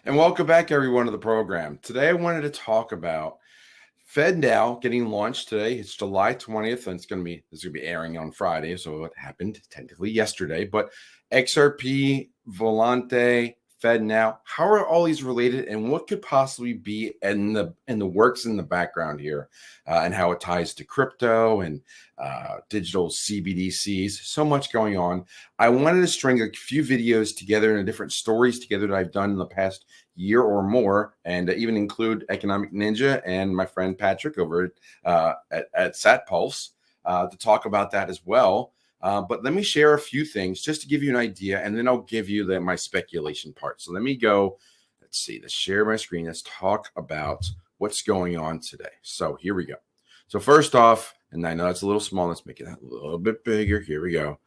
And welcome back, everyone, to the program. Today, I wanted to talk about FedNow getting launched today. It's July 20th, and this is going to be airing on Friday, so it happened technically yesterday. But XRP, Volante, FedNow, how are all these related, and what could possibly be in the works in the background here, and how it ties to crypto and digital CBDCs? So much going on. I wanted to string a few videos together and different stories together that I've done in the past year or more, and even include Economic Ninja and my friend Patrick over at SatPulse to talk about that as well. But let me share a few things just to give you an idea, and then I'll give you my speculation part. So let me go, let's share my screen. Let's talk about what's going on today. So here we go. So first off, and I know it's a little small, let's make it a little bit bigger. Here we go.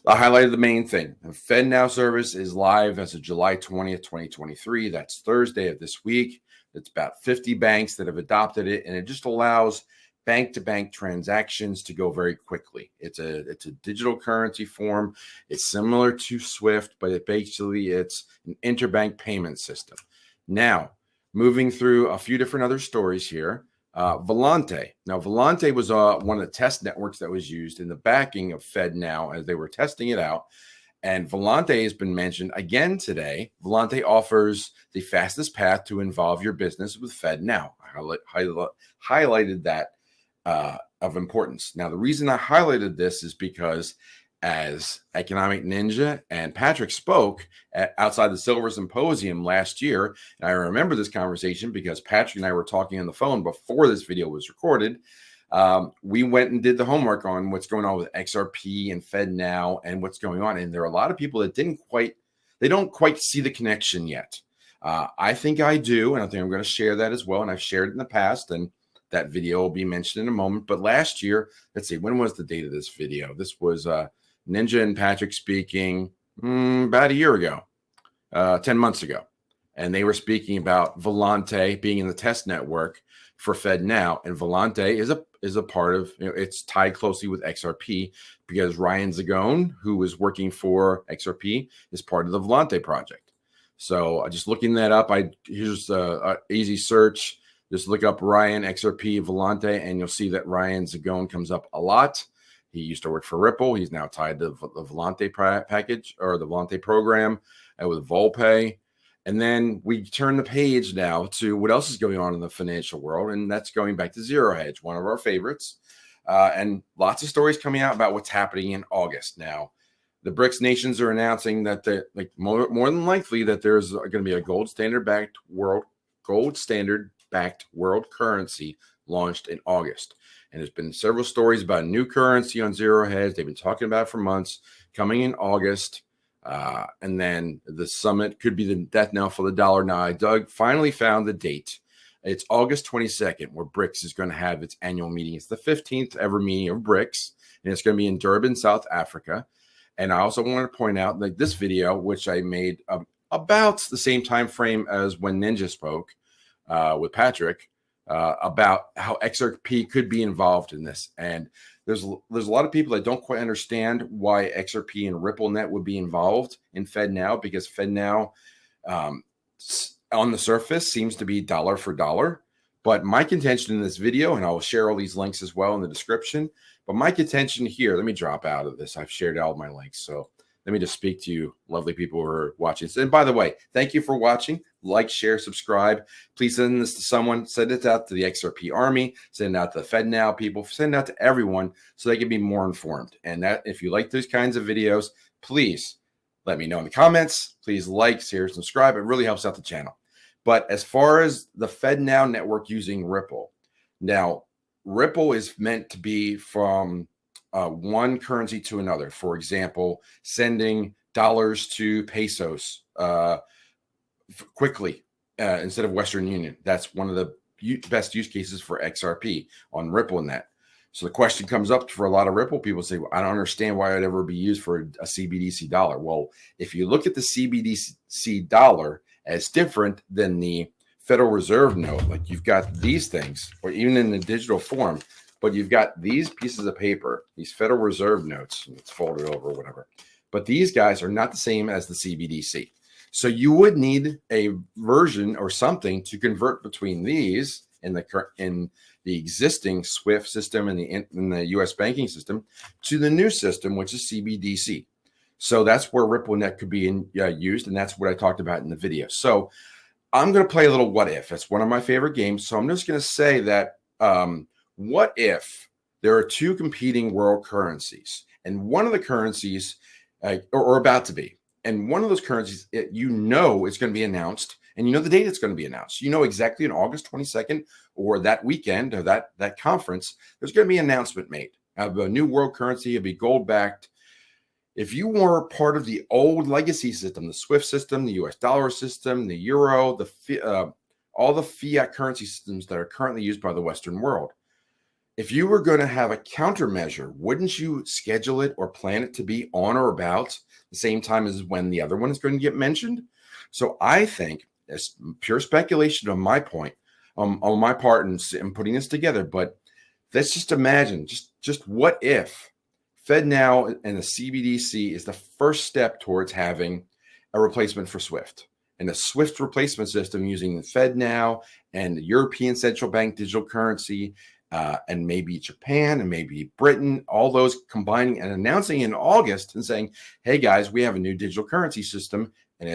I highlighted the main thing. The FedNow service is live as of July 20th, 2023. That's Thursday of this week. It's about 50 banks that have adopted it, and it just allows bank-to-bank transactions to go very quickly. It's a digital currency form. It's similar to SWIFT, but it's an interbank payment system. Now, moving through a few different other stories here. Volante. Now, Volante was one of the test networks that was used in the backing of FedNow as they were testing it out. And Volante has been mentioned again today. Volante offers the fastest path to involve your business with FedNow. I highlighted that of importance. Now, the reason I highlighted this is because as Economic Ninja and Patrick spoke outside the Silver Symposium last year, and I remember this conversation because Patrick and I were talking on the phone before this video was recorded. We went and did the homework on what's going on with XRP and FedNow and what's going on. And there are a lot of people that don't quite see the connection yet. I think I do, and I think I'm going to share that as well. And I've shared it in the past, and that video will be mentioned in a moment. But last year, let's see, when was the date of this video? This was Ninja and Patrick speaking about a year ago, 10 months ago. And they were speaking about Volante being in the test network for FedNow. And Volante is a part of, it's tied closely with XRP because Ryan Zagone, who is working for XRP, is part of the Volante project. So just looking that up, here's an easy search. Just look up Ryan XRP Volante, and you'll see that Ryan Zagone comes up a lot. He used to work for Ripple. He's now tied to the Volante package or the Volante program with Volpe. And then we turn the page now to what else is going on in the financial world, and that's going back to Zero Hedge, one of our favorites. And lots of stories coming out about what's happening in August. Now, the BRICS nations are announcing that more than likely that there's going to be a gold standard backed world currency launched in August. And there's been several stories about a new currency on Zero Hedge. They've been talking about it for months, coming in August. And then the summit could be the death knell for the dollar. Now, Doug finally found the date. It's August 22nd, where BRICS is going to have its annual meeting. It's the 15th ever meeting of BRICS, and it's going to be in Durban, South Africa. And I also want to point out that this video, which I made about the same time frame as when Ninja spoke with Patrick, about how XRP could be involved in this. And there's a lot of people that don't quite understand why XRP and RippleNet would be involved in FedNow, because FedNow on the surface seems to be dollar for dollar. But my contention in this video, and I'll share all these links as well in the description, but my contention here, let me drop out of this. I've shared all my links. So let me just speak to you lovely people who are watching. And by the way, thank you for watching. Like, share, subscribe. Please send this to someone. Send it out to the XRP army. Send it out to the FedNow people. Send it out to everyone so they can be more informed. And that, if you like those kinds of videos, please let me know in the comments. Please like, share, subscribe. It really helps out the channel. But as far as the FedNow network using Ripple, now Ripple is meant to be from one currency to another. For example, sending dollars to pesos quickly instead of Western Union. That's one of the best use cases for XRP on RippleNet. So the question comes up for a lot of Ripple people, say, well, I don't understand why it'd ever be used for a CBDC dollar. Well, if you look at the CBDC dollar as different than the Federal Reserve note, like you've got these things, or even in the digital form, but you've got these pieces of paper, these Federal Reserve notes, it's folded over or whatever. But these guys are not the same as the CBDC. So you would need a version or something to convert between these in the existing SWIFT system and in the U.S. banking system to the new system, which is CBDC. So that's where RippleNet could be used, and that's what I talked about in the video. So I'm going to play a little what if. It's one of my favorite games. So I'm just going to say that what if there are two competing world currencies, and one of the currencies, or about to be, and one of those currencies, is going to be announced, and the date it's going to be announced. Exactly on August 22nd or that weekend or that conference, there's going to be an announcement made of a new world currency. It'll be gold-backed. If you were part of the old legacy system, the SWIFT system, the US dollar system, the euro, all the fiat currency systems that are currently used by the Western world, if you were going to have a countermeasure, wouldn't you schedule it or plan it to be on or about the same time as when the other one is going to get mentioned? So I think it's pure speculation on my part in putting this together, but let's just imagine, just what if FedNow and the CBDC is the first step towards having a replacement for SWIFT, and the SWIFT replacement system using the FedNow and the European Central Bank digital currency, and maybe Japan and maybe Britain, all those combining and announcing in August and saying, "Hey guys, we have a new digital currency system, and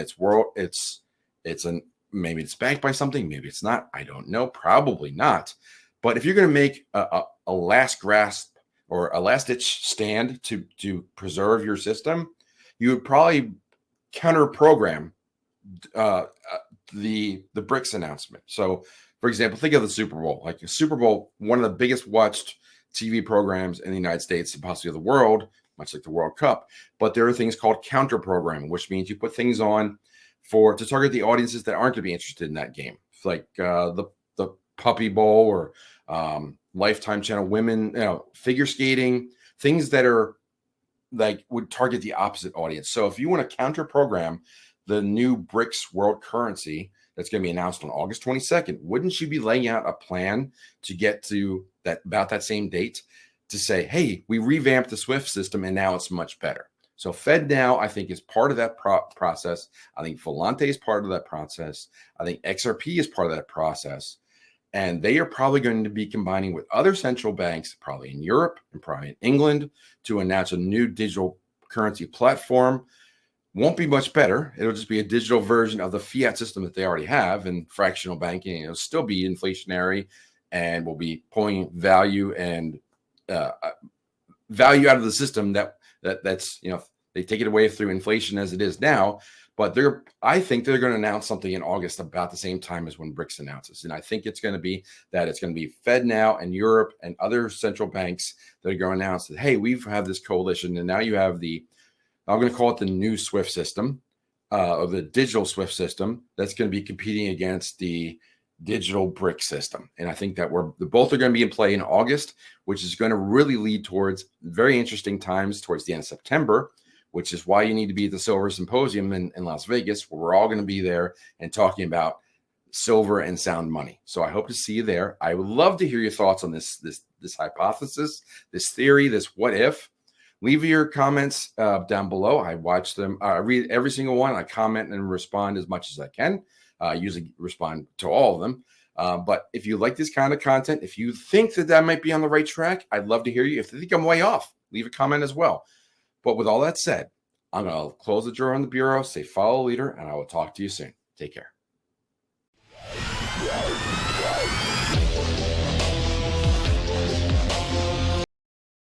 maybe it's backed by something, maybe it's not. I don't know, probably not. But if you're going to make a last grasp or a last-ditch stand to preserve your system, you would probably counter-program the BRICS announcement. So, for example, think of the Super Bowl. Like the Super Bowl, one of the biggest watched TV programs in the United States and possibly the world, much like the World Cup. But there are things called counter-programming, which means you put things on to target the audiences that aren't going to be interested in that game, like the Puppy Bowl or Lifetime Channel Women, figure skating, things that are would target the opposite audience. So if you want to counter program the new BRICS world currency that's going to be announced on August 22nd, wouldn't you be laying out a plan to get to that about that same date to say, hey, we revamped the SWIFT system and now it's much better? So FedNow, I think, is part of that process. I think Volante is part of that process. I think XRP is part of that process. And they are probably going to be combining with other central banks, probably in Europe and probably in England, to announce a new digital currency platform. Won't be much better. It'll just be a digital version of the fiat system that they already have in fractional banking. It'll still be inflationary and will be pulling value and value out of the system that's they take it away through inflation as it is now. But I think they're going to announce something in August about the same time as when BRICS announces. And I think it's going to be FedNow and Europe and other central banks that are going to announce that, hey, we have this coalition. And now you have I'm going to call it the new SWIFT system, or the digital SWIFT system that's going to be competing against the digital BRICS system. And I think that both are going to be in play in August, which is going to really lead towards very interesting times towards the end of September, which is why you need to be at the Silver Symposium in Las Vegas, where we're all going to be there and talking about silver and sound money. So I hope to see you there. I would love to hear your thoughts on this hypothesis, this theory, this what if. Leave your comments down below. I watch them. I read every single one. I comment and respond as much as I can. I usually respond to all of them. But if you like this kind of content, if you think that might be on the right track, I'd love to hear you. If you think I'm way off, leave a comment as well. But with all that said, I'm going to close the drawer on the bureau, say follow leader, and I will talk to you soon. Take care.